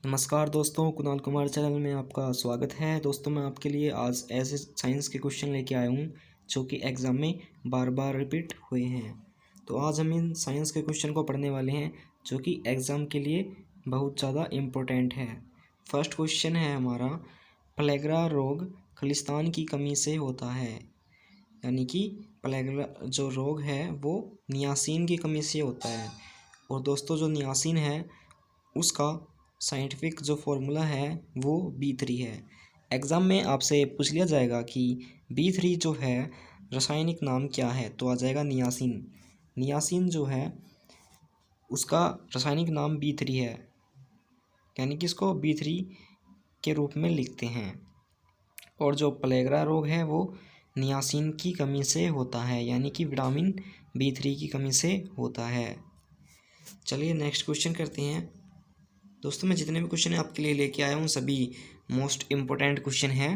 नमस्कार दोस्तों, कुणाल कुमार चैनल में आपका स्वागत है। दोस्तों मैं आपके लिए आज ऐसे साइंस के क्वेश्चन लेके आया हूँ जो कि एग्ज़ाम में बार बार रिपीट हुए हैं। तो आज हम इन साइंस के क्वेश्चन को पढ़ने वाले हैं जो कि एग्ज़ाम के लिए बहुत ज़्यादा इम्पोर्टेंट है। फर्स्ट क्वेश्चन है हमारा, प्लेगरा रोग खलिस्तान की कमी से होता है। यानी कि प्लेगरा जो रोग है वो नियासिन की कमी से होता है। और दोस्तों जो नियासिन है उसका साइंटिफिक जो फॉर्मूला है वो B3 है। एग्ज़ाम में आपसे पूछ लिया जाएगा कि B3 जो है रासायनिक नाम क्या है, तो आ जाएगा नियासिन। नियासिन जो है उसका रासायनिक नाम B3 है, यानी कि इसको B3 के रूप में लिखते हैं। और जो प्लेगरा रोग है वो नियासिन की कमी से होता है, यानी कि विटामिन B3 की कमी से होता है। चलिए नेक्स्ट क्वेश्चन करते हैं। दोस्तों मैं जितने भी क्वेश्चन आपके लिए लेके आया हूँ सभी मोस्ट इम्पोर्टेंट क्वेश्चन है।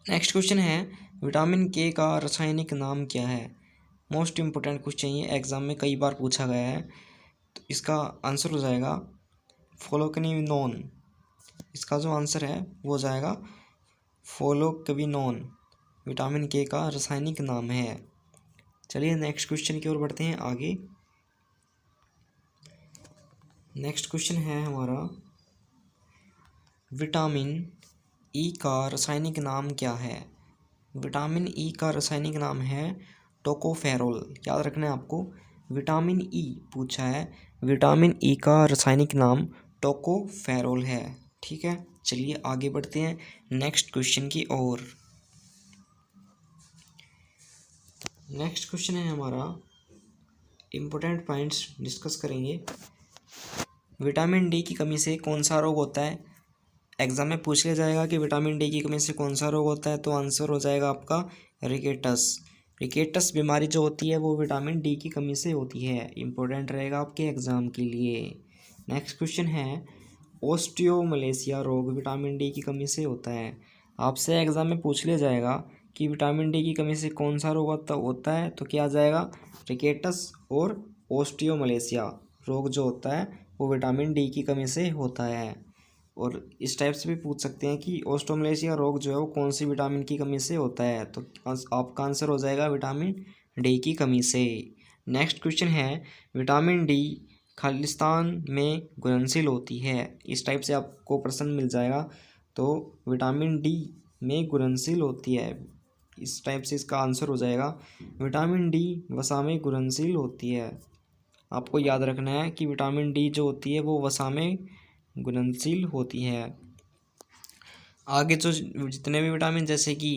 नेक्स्ट क्वेश्चन है, विटामिन के का रासायनिक नाम क्या है। मोस्ट इम्पोर्टेंट क्वेश्चन, ये एग्जाम में कई बार पूछा गया है। तो इसका आंसर हो जाएगा फ्लोक्विनोन। इसका जो आंसर है वो हो जाएगा फ्लोक्विनोन। विटामिन के का रासायनिक नाम है। चलिए नेक्स्ट क्वेश्चन की ओर बढ़ते हैं आगे। नेक्स्ट क्वेश्चन है हमारा, विटामिन ई का रासायनिक नाम क्या है। विटामिन ई का रासायनिक नाम है टोकोफेरोल। याद रखना है आपको, विटामिन ई पूछा है, विटामिन ई का रासायनिक नाम टोकोफेरोल है। ठीक है, चलिए आगे बढ़ते हैं नेक्स्ट क्वेश्चन की ओर। नेक्स्ट क्वेश्चन है हमारा, इम्पोर्टेंट पॉइंट्स डिस्कस करेंगे। विटामिन डी की कमी से कौन सा रोग होता है। एग्जाम में पूछ लिया जाएगा कि विटामिन डी की कमी से कौन सा रोग होता है, तो आंसर हो जाएगा आपका रिकेटस। रिकेटस बीमारी जो होती है वो विटामिन डी की कमी से होती है। इंपॉर्टेंट रहेगा आपके एग्जाम के लिए। नेक्स्ट क्वेश्चन है, ओस्टियोमलेशिया रोग विटामिन डी की कमी से होता है। आपसे एग्जाम में पूछ लिया जाएगा कि विटामिन डी की कमी से कौन सा रोग होता है, तो क्या आ जाएगा, रिकेटस और ओस्टियोमलेशिया रोग जो होता है वो विटामिन डी की कमी से होता है। और इस टाइप से भी पूछ सकते हैं कि ओस्टियोमलेशिया रोग जो है वो कौन सी विटामिन की कमी से होता है, तो आपका आंसर हो जाएगा विटामिन डी की कमी से। नेक्स्ट क्वेश्चन है, विटामिन डी खालिस्तान में घुलनशील होती है। इस टाइप से आपको प्रश्न मिल जाएगा, तो विटामिन डी में घुलनशील होती है। इस टाइप से इसका आंसर हो जाएगा विटामिन डी वसा में घुलनशील होती है। आपको याद रखना है कि विटामिन डी जो होती है वो वसा में घुलनशील होती है। आगे जो जितने भी विटामिन जैसे कि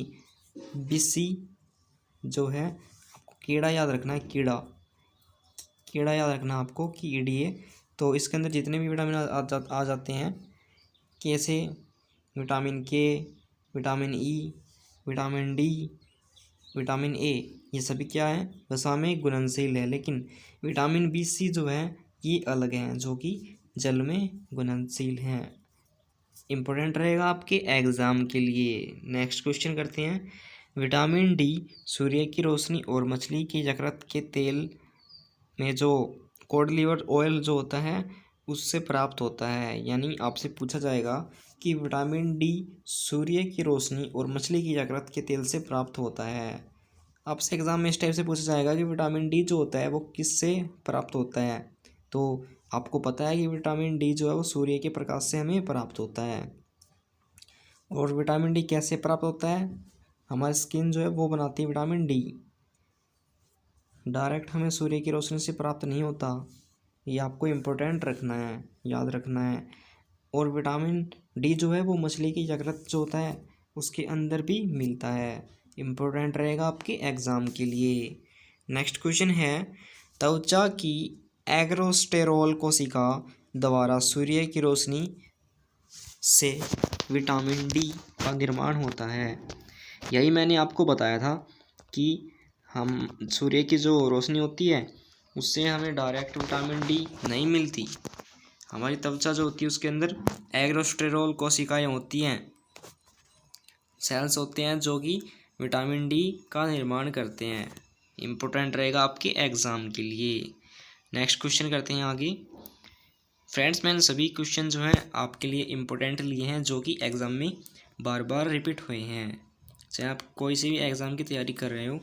B जो है, आपको कीड़ा याद रखना है, कीड़ा याद रखना है आपको कि ईडीए। तो इसके अंदर जितने भी विटामिन आ जाते हैं, कैसे विटामिन के, vitamin E, vitamin D, vitamin A, ये सभी क्या है, वसा में घुलनशील है। लेकिन विटामिन B जो है ये अलग हैं, जो कि जल में घुलनशील हैं। इम्पोर्टेंट रहेगा आपके एग्ज़ाम के लिए। नेक्स्ट क्वेश्चन करते हैं, विटामिन डी सूर्य की रोशनी और मछली की यकृत के तेल में जो कॉड लिवर ऑयल जो होता है उससे प्राप्त होता है। यानी आपसे पूछा जाएगा कि विटामिन डी सूर्य की रोशनी और मछली की यकृत के तेल से प्राप्त होता है। आपसे एग्ज़ाम में इस टाइप से पूछा जाएगा कि विटामिन डी जो होता है वो किससे प्राप्त होता है, तो आपको पता है कि विटामिन डी जो है वो सूर्य के प्रकाश से हमें प्राप्त होता है। और विटामिन डी कैसे प्राप्त होता है, हमारी स्किन जो है वो बनाती है विटामिन डी। डायरेक्ट हमें सूर्य की रोशनी से प्राप्त नहीं होता, ये आपको इम्पोर्टेंट रखना है, याद रखना है। और विटामिन डी जो है वो मछली की यकृत जो होता है उसके अंदर भी मिलता है। इम्पोर्टेंट रहेगा आपके एग्ज़ाम के लिए। नेक्स्ट क्वेश्चन है, त्वचा की एग्रोस्टेरोल कोशिका द्वारा सूर्य की रोशनी से विटामिन डी का निर्माण होता है। यही मैंने आपको बताया था कि हम सूर्य की जो रोशनी होती है उससे हमें डायरेक्ट विटामिन डी नहीं मिलती। हमारी त्वचा जो होती है उसके अंदर एग्रोस्टेरोल कोशिकाएं होती हैं, सेल्स होते हैं जो कि विटामिन डी का निर्माण करते हैं। इम्पोर्टेंट रहेगा आपके एग्ज़ाम के लिए। नेक्स्ट क्वेश्चन करते हैं आगे। फ्रेंड्स, मैंने सभी क्वेश्चन जो हैं आपके लिए इम्पोर्टेंट लिए हैं, जो कि एग्ज़ाम में बार बार रिपीट हुए हैं। चाहे आप कोई सी भी एग्ज़ाम की तैयारी कर रहे हो,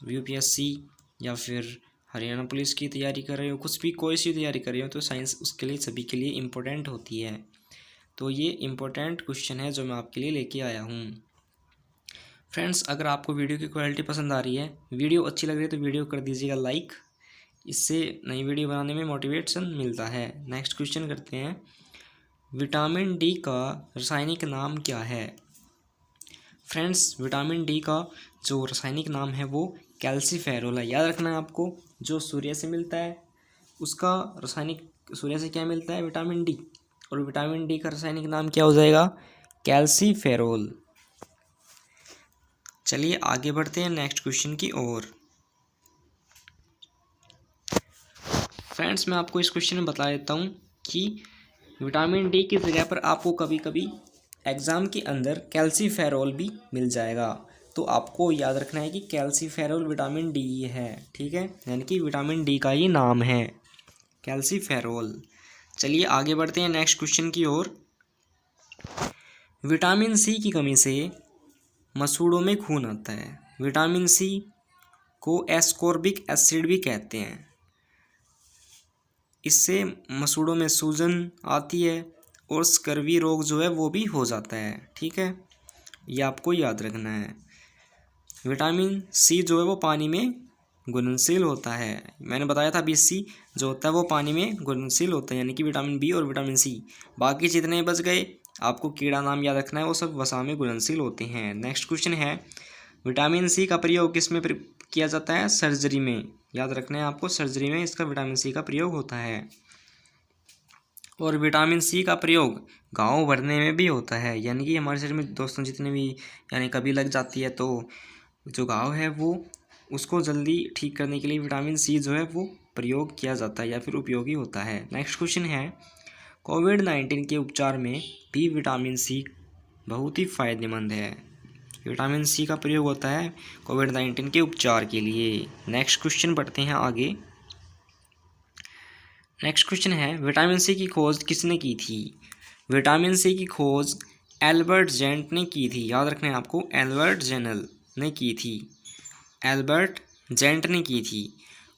यूपीएससी या फिर हरियाणा पुलिस की तैयारी कर रहे हो, कुछ भी कोई सी तैयारी कर रहे हो, तो साइंस उसके लिए सभी के लिए इम्पोर्टेंट होती है। तो ये इम्पोर्टेंट क्वेश्चन है जो मैं आपके लिए लेके आया हूँ। फ्रेंड्स, अगर आपको वीडियो की क्वालिटी पसंद आ रही है, वीडियो अच्छी लग रही है, तो वीडियो कर दीजिएगा लाइक। इससे नई वीडियो बनाने में मोटिवेशन मिलता है। नेक्स्ट क्वेश्चन करते हैं, विटामिन डी का रासायनिक नाम क्या है? फ्रेंड्स, विटामिन डी का जो रासायनिक नाम है वो कैल्सीफेरोल है। याद रखना है आपको, जो सूर्य से मिलता है उसका रासायनिक, सूर्य से क्या मिलता है? Vitamin D. और विटामिन डी का रासायनिक नाम क्या हो जाएगा? कैल्सीफेरोल। चलिए आगे बढ़ते हैं नेक्स्ट क्वेश्चन की ओर। फ्रेंड्स, मैं आपको इस क्वेश्चन में बता देता हूँ कि विटामिन डी की जगह पर आपको कभी कभी एग्ज़ाम के अंदर कैल्सीफेरोल भी मिल जाएगा। तो आपको याद रखना है कि कैल्सीफेरोल विटामिन डी है, ठीक है, यानी कि विटामिन डी का ही नाम है कैल्सीफेरोल। चलिए आगे बढ़ते हैं नेक्स्ट क्वेश्चन की ओर। विटामिन सी की कमी से मसूड़ों में खून आता है। विटामिन सी को एस्कॉर्बिक एसिड भी कहते हैं। इससे मसूड़ों में सूजन आती है और स्कर्वी रोग जो है वो भी हो जाता है, ठीक है, ये आपको याद रखना है। विटामिन सी जो है वो पानी में घुलनशील होता है। मैंने बताया था सी जो होता है वो पानी में घुलनशील होता है, यानी कि विटामिन बी और विटामिन सी। बाकी जितने बच गए आपको कीड़ा नाम याद रखना है, वो सब वसा में घुलनशील होते हैं। नेक्स्ट क्वेश्चन है, विटामिन सी का प्रयोग किस में किया जाता है? सर्जरी में। याद रखना है आपको, सर्जरी में इसका विटामिन सी का प्रयोग होता है। और विटामिन सी का प्रयोग घाव भरने में भी होता है, यानी कि हमारे शरीर में दोस्तों जितने भी यानी कभी लग जाती है तो जो घाव है वो उसको जल्दी ठीक करने के लिए विटामिन सी जो है वो प्रयोग किया जाता है या फिर उपयोगी होता है। नेक्स्ट क्वेश्चन है, कोविड-19 के उपचार में भी विटामिन सी बहुत ही फायदेमंद है। विटामिन सी का प्रयोग होता है कोविड-19 के उपचार के लिए। नेक्स्ट क्वेश्चन पढ़ते हैं आगे। नेक्स्ट क्वेश्चन है, विटामिन सी की खोज किसने की थी? विटामिन सी की खोज एल्बर्ट जेंट ने की थी। याद रखना है आपको, एल्बर्ट जेनल ने की थी, एल्बर्ट जेंट ने की थी।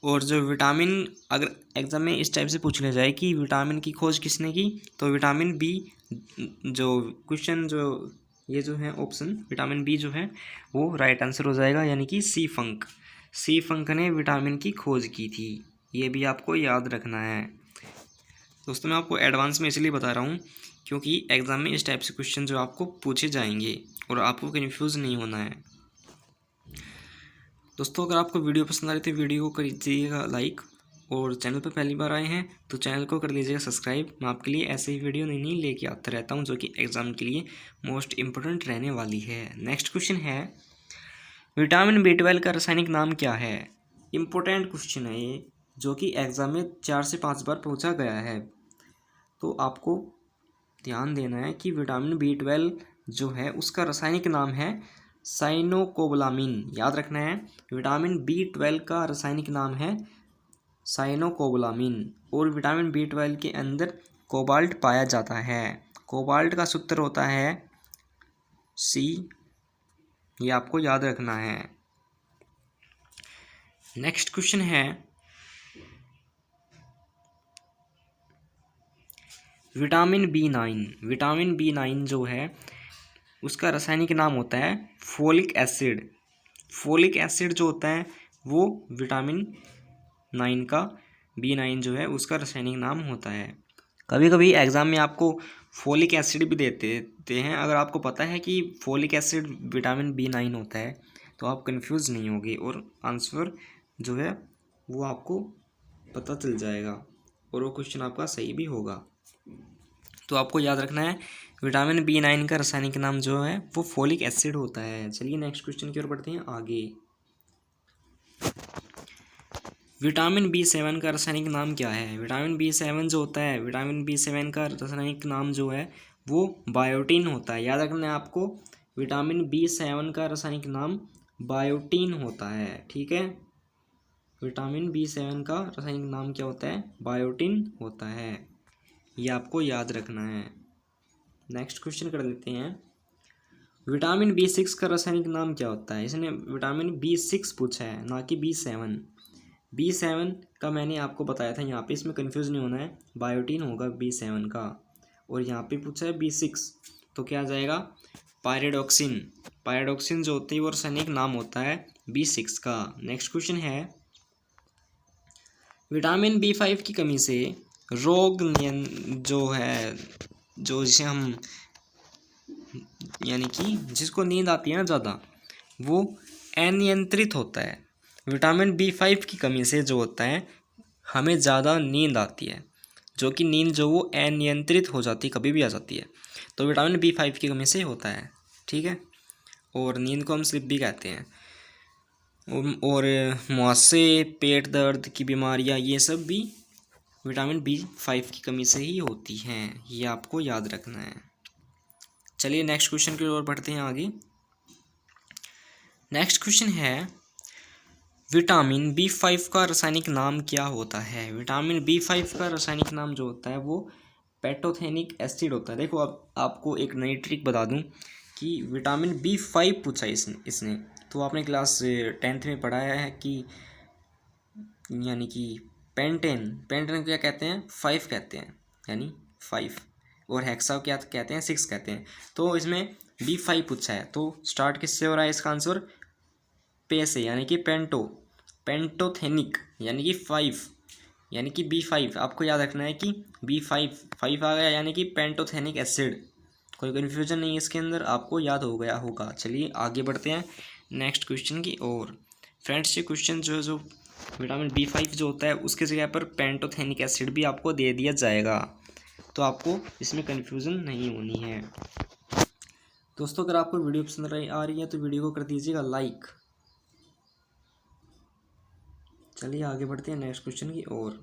और जो विटामिन, अगर एग्जाम में इस टाइप से पूछ लिया जाए कि विटामिन की खोज किसने की, तो विटामिन बी, जो क्वेश्चन जो ये जो है ऑप्शन विटामिन बी जो है वो राइट आंसर हो जाएगा, यानी कि सी फंक। सी फंक ने विटामिन की खोज की थी, ये भी आपको याद रखना है। दोस्तों, मैं आपको एडवांस में इसलिए बता रहा हूँ क्योंकि एग्ज़ाम में इस टाइप से क्वेश्चन जो आपको पूछे जाएंगे और आपको कन्फ्यूज़ नहीं होना है। दोस्तों, अगर आपको वीडियो पसंद आ रही तो वीडियो को कर दीजिएगा लाइक, और चैनल पर पहली बार आए हैं तो चैनल को कर लीजिएगा सब्सक्राइब। मैं आपके लिए ऐसे ही वीडियो नई लेके आता रहता हूँ जो कि एग्ज़ाम के लिए मोस्ट इम्पोर्टेंट रहने वाली है। नेक्स्ट क्वेश्चन है, विटामिन B12 का रासायनिक नाम क्या है? इम्पोर्टेंट क्वेश्चन है ये, जो कि एग्ज़ाम में 4 से 5 बार पूछा गया है। तो आपको ध्यान देना है कि विटामिन B12 जो है उसका रासायनिक नाम है साइनोकोबालामिन। याद रखना है, विटामिन B12 का रासायनिक नाम है साइनोकोबालामिन। और विटामिन B12 के अंदर कोबाल्ट पाया जाता है। कोबाल्ट का सूत्र होता है C, ये आपको याद रखना है। नेक्स्ट क्वेश्चन है, विटामिन B9। विटामिन B9 जो है उसका रासायनिक नाम होता है फोलिक एसिड। फोलिक एसिड जो होता है वो विटामिन 9 का B9 जो है उसका रासायनिक नाम होता है। कभी कभी एग्ज़ाम में आपको फोलिक एसिड भी देते हैं। अगर आपको पता है कि फोलिक एसिड विटामिन B9 होता है तो आप कंफ्यूज नहीं होगे और आंसर जो है वो आपको पता चल जाएगा और वो क्वेश्चन आपका सही भी होगा। तो आपको याद रखना है, विटामिन B9 का रासायनिक नाम जो है वो फोलिक एसिड होता है। चलिए नेक्स्ट क्वेश्चन की ओर बढ़ते हैं आगे। विटामिन B7 का रासायनिक नाम क्या है? विटामिन B7 जो होता है, विटामिन B7 का रासायनिक नाम जो है वो बायोटीन होता है। याद रखना है आपको, विटामिन B7 का रासायनिक नाम बायोटीन होता है, ठीक है। विटामिन B7 का रासायनिक नाम क्या होता है? बायोटीन होता है। ये आपको याद रखना है। नेक्स्ट क्वेश्चन कर लेते हैं, विटामिन B6 का रासायनिक नाम क्या होता है। इसने विटामिन B6 पूछा है, ना कि B7। B7 का मैंने आपको बताया था, यहाँ पे इसमें कंफ्यूज नहीं होना है, बायोटीन होगा B7 का। और यहाँ पे पूछा है B6, तो क्या आ जाएगा, पायरिडॉक्सिन। पायरिडॉक्सिन जो होती है वो रासायनिक नाम होता है B6 का। नेक्स्ट क्वेश्चन है, विटामिन B5 की कमी से रोग जो है, जो जिसे हम यानी कि जिसको नींद आती है ना ज़्यादा, वो अनियंत्रित होता है। विटामिन B5 की कमी से जो होता है हमें ज़्यादा नींद आती है, जो कि नींद जो वो अनियंत्रित हो जाती है, कभी भी आ जाती है, तो विटामिन B5 की कमी से होता है, ठीक है। और नींद को हम स्लीप भी कहते हैं। और मुआसे, पेट दर्द की बीमारियां, ये सब भी विटामिन B5 की कमी से ही होती हैं, ये आपको याद रखना है। चलिए नेक्स्ट क्वेश्चन की ओर बढ़ते हैं आगे। नेक्स्ट क्वेश्चन है, विटामिन B5 का रासायनिक नाम क्या होता है। विटामिन B5 का रासायनिक नाम जो होता है वो पैंटोथेनिक एसिड होता है। देखो अब आपको एक नई ट्रिक बता दूं कि विटामिन B5 पूछा इसने तो आपने क्लास 10th में पढ़ाया है कि यानी कि पेंटेन को क्या कहते हैं, 5 कहते हैं, यानी 5, और हेक्सा क्या कहते हैं, 6 कहते हैं। तो इसमें B5 पूछा है, तो स्टार्ट किससे हो रहा है इसका आंसर, पे से, यानी कि पेंटोथेनिक यानी कि 5, यानी कि B5। आपको याद रखना है कि B5 आ गया, यानी कि पेंटोथेनिक एसिड। कोई कन्फ्यूजन नहीं है इसके अंदर, आपको याद हो गया होगा। चलिए आगे बढ़ते हैं नेक्स्ट क्वेश्चन की ओर। फ्रेंड्स ये क्वेश्चन जो है, जो विटामिन B5 जो होता है उसके जगह पर पेंटोथेनिक एसिड भी आपको दे दिया जाएगा, तो आपको इसमें कन्फ्यूज़न नहीं होनी है। दोस्तों अगर आपको वीडियो पसंद आ रही है तो वीडियो को कर दीजिएगा लाइक। चलिए आगे बढ़ते हैं नेक्स्ट क्वेश्चन की ओर।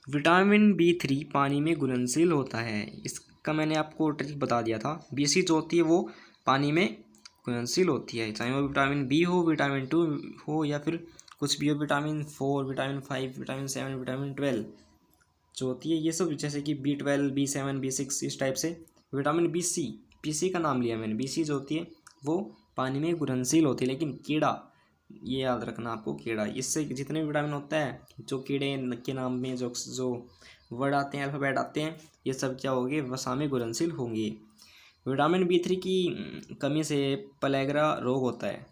विटामिन B3 पानी में घुलनशील होता है, इसका मैंने आपको ट्रिक बता दिया था। B6 जो होती है वो पानी में घुलनशील होती है, चाहे वो विटामिन B हो, विटामिन 2 हो, या फिर कुछ भी हो, विटामिन 4, विटामिन 5, विटामिन 7, विटामिन 12 जो होती है, ये सब जैसे कि B12, B7, B6, इस टाइप से। विटामिन BC का नाम लिया मैंने, BC जो होती है वो पानी में घुलनशील होती है, लेकिन कीड़ा, ये याद रखना आपको, कीड़ा, इससे जितने भी विटामिन होता है, जो कीड़े के नाम में जो वर्ड आते हैं, अल्फ़ाबेट आते हैं, ये सब क्या होंगे, वसा में घुलनशील होंगे। विटामिन B3 की कमी से पलेगरा रोग होता है।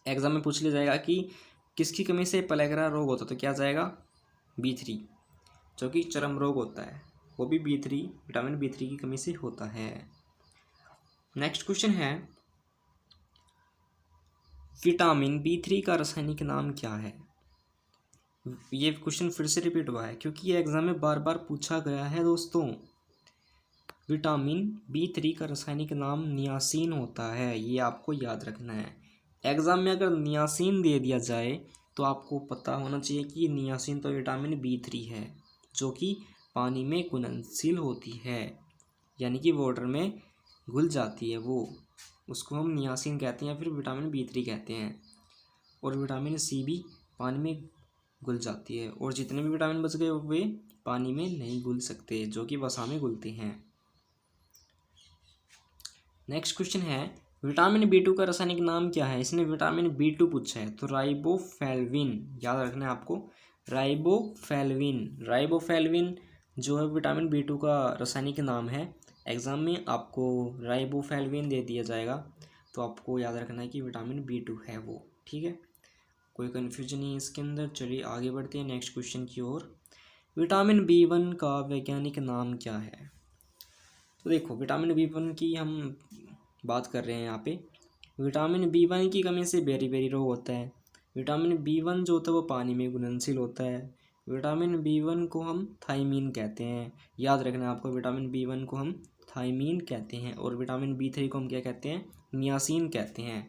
एग्जाम में पूछ लिया जाएगा कि किसकी कमी से पलेगरा रोग होता है, तो क्या जाएगा, B3, जो कि चर्म रोग होता है, वो भी विटामिन B3 की कमी से होता है। नेक्स्ट क्वेश्चन है, विटामिन B3 का रासायनिक नाम क्या है। ये क्वेश्चन फिर से रिपीट हुआ है क्योंकि ये एग्जाम में बार बार पूछा गया है दोस्तों। विटामिन B3 का रासायनिक नाम नियासिन होता है, ये आपको याद रखना है। एग्जाम में अगर नियासिन दे दिया जाए तो आपको पता होना चाहिए कि नियासिन तो विटामिन B3 है, जो कि पानी में घुलनशील होती है, यानी कि वाटर में घुल जाती है, वो उसको हम नियासिन कहते हैं, फिर विटामिन B3 कहते हैं। और विटामिन C भी पानी में घुल जाती है, और जितने भी विटामिन बच गए वे पानी में नहीं घुल सकते, जो कि वसा में घुलते हैं। नेक्स्ट क्वेश्चन है, विटामिन B2 का रासायनिक नाम क्या है। इसने विटामिन B2 पूछा है, तो राइबोफ्लेविन, याद रखना है आपको, राइबोफ्लेविन जो है विटामिन B2 का रासायनिक नाम है। एग्जाम में आपको राइबोफ्लेविन दे दिया जाएगा, तो आपको याद रखना है कि विटामिन B2 है वो, ठीक है, कोई कन्फ्यूजन नहीं है इसके अंदर। चलिए आगे बढ़ते हैं नेक्स्ट क्वेश्चन की ओर। विटामिन B1 का वैज्ञानिक नाम क्या है। तो देखो विटामिन B1 की हम बात कर रहे हैं यहाँ पे। विटामिन B1 की कमी से बेरी रोग होता है। विटामिन B1 जो होता है वो पानी में घुलनशील होता है। विटामिन B1 को हम थायमीन कहते हैं, याद रखना है आपको, विटामिन B1 को हम थायमीन कहते हैं। और विटामिन B3 को हम क्या कहते हैं, नियासिन कहते हैं,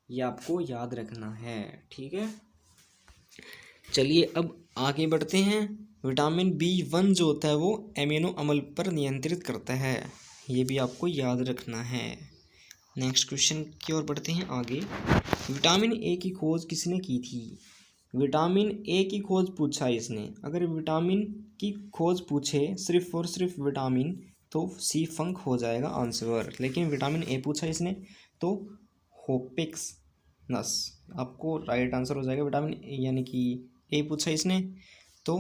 ये आपको याद रखना है, ठीक है। चलिए अब आगे बढ़ते हैं। विटामिन B1 जो होता है वो एमिनो अम्ल पर नियंत्रित करता है, ये भी आपको याद रखना है। नेक्स्ट क्वेश्चन की ओर बढ़ते हैं आगे। विटामिन A की खोज किसने की थी। विटामिन ए की खोज पूछा इसने, अगर विटामिन की खोज पूछे सिर्फ और सिर्फ विटामिन तो सी फंक हो जाएगा आंसर। लेकिन विटामिन ए पूछा इसने तो होपिक्सनस आपको राइट आंसर हो जाएगा। विटामिन ए यानी कि ए पूछा इसने तो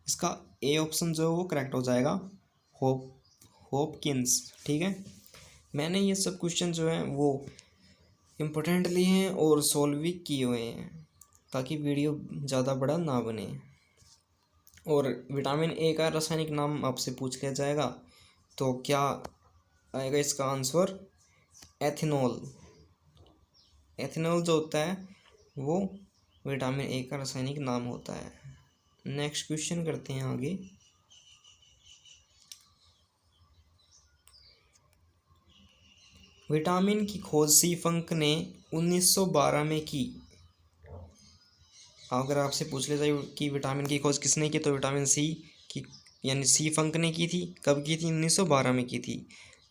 इसका ए ऑप्शन जो है वो करेक्ट हो जाएगा, होपकिंस। ठीक है, मैंने ये सब क्वेश्चन जो है वो इम्पोर्टेंट लिए हैं और सॉल्व भी किए हुए हैं ताकि वीडियो ज़्यादा बड़ा ना बने। और विटामिन ए का रासायनिक नाम आपसे पूछ लिया जाएगा तो क्या आएगा इसका आंसर, एथेनॉल। एथेनॉल जो होता है वो विटामिन ए का रासायनिक नाम होता है। नेक्स्ट क्वेश्चन करते हैं आगे। विटामिन की खोज सी फंक ने 1912 में की। अगर आपसे पूछ लिया जाए कि विटामिन की खोज किसने की तो विटामिन सी की यानी सी फंक ने की थी। कब की थी? 1912 में की थी।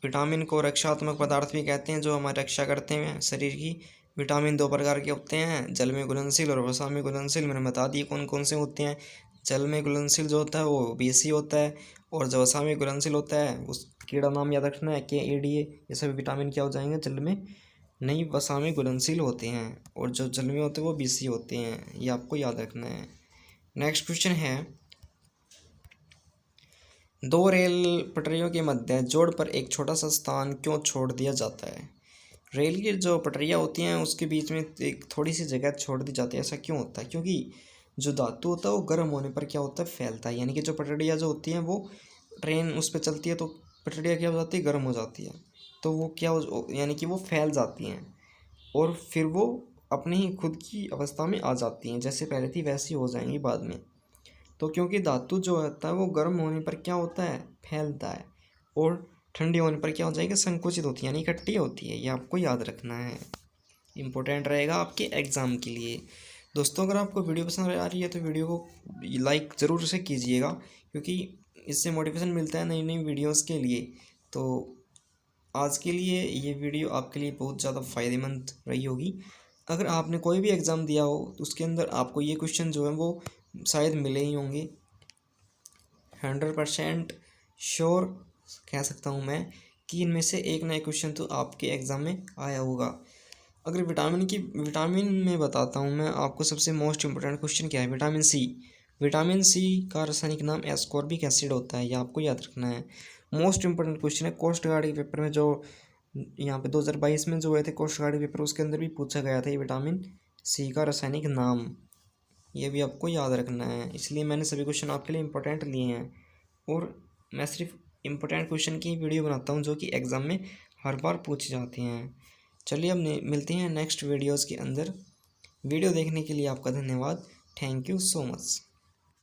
विटामिन को रक्षात्मक पदार्थ भी कहते हैं जो हमारी रक्षा करते हैं शरीर की। विटामिन दो प्रकार के होते हैं, जल में घुलनशील और वसा में घुलनशील। मैंने बता दिए कौन कौन से होते हैं। जल में घुलनशील जो होता है वो BC होता है और जो वसा में घुलनशील होता है उस कीड़ा नाम याद रखना है KADA। ये सभी विटामिन क्या हो जाएंगे, जल में नहीं वसा में घुलनशील होते हैं और जो जल में होते हैं वो BC होते हैं, ये आपको याद रखना है। नेक्स्ट क्वेश्चन है, दो रेल पटरियों के मध्य जोड़ पर एक छोटा सा स्थान क्यों छोड़ दिया जाता है? रेल की जो पटरियाँ होती हैं उसके बीच में एक थोड़ी सी जगह छोड़ दी जाती है, ऐसा क्यों होता है? क्योंकि जो धातु होता है वो गर्म होने पर क्या होता है, फैलता है। यानी कि जो पटरियाँ जो होती हैं वो ट्रेन उस पर चलती है तो पटरियाँ क्या हो जाती है, गर्म हो जाती है तो वो क्या हो यानी कि वो फैल जाती हैं और फिर वो अपनी ही खुद की अवस्था में आ जाती हैं, जैसे पहले थी वैसी हो जाएंगी बाद में। तो क्योंकि धातु जो होता है वो गर्म होने पर क्या होता है, फैलता है और ठंडी होने पर क्या हो जाएगी, संकुचित होती है यानी इकट्ठी होती है। ये आपको याद रखना है, इम्पोर्टेंट रहेगा आपके एग्ज़ाम के लिए। दोस्तों अगर आपको वीडियो पसंद आ रही है तो वीडियो को लाइक ज़रूर से कीजिएगा क्योंकि इससे मोटिवेशन मिलता है नई नई वीडियोज़ के लिए। तो आज के लिए ये वीडियो आपके लिए बहुत ज़्यादा फ़ायदेमंद रही होगी। अगर आपने कोई भी एग्ज़ाम दिया हो तो उसके अंदर आपको ये क्वेश्चन जो है वो शायद मिले ही होंगे। 100% श्योर कह सकता हूँ मैं कि इनमें से एक नया क्वेश्चन तो आपके एग्ज़ाम में आया होगा। अगर विटामिन में बताता हूँ मैं आपको सबसे मोस्ट इम्पोर्टेंट क्वेश्चन क्या है, विटामिन सी। विटामिन सी का रासायनिक नाम एस्कॉर्बिक एसिड होता है, ये आपको याद रखना है। मोस्ट इम्पोर्टेंट क्वेश्चन है, कोस्ट गार्ड के पेपर में जो यहाँ पे 2022 में जो हुए थे कोस्ट गार्ड के पेपर उसके अंदर भी पूछा गया था ये विटामिन सी का रासायनिक नाम, ये भी आपको याद रखना है। इसलिए मैंने सभी क्वेश्चन आपके लिए इम्पोर्टेंट लिए हैं और मैं सिर्फ इम्पोर्टेंट क्वेश्चन की वीडियो बनाता हूँ जो कि एग्ज़ाम में हर बार पूछे जाते हैं। चलिए अब मिलते हैं नेक्स्ट वीडियोज़ के अंदर। वीडियो देखने के लिए आपका धन्यवाद। Thank you so much.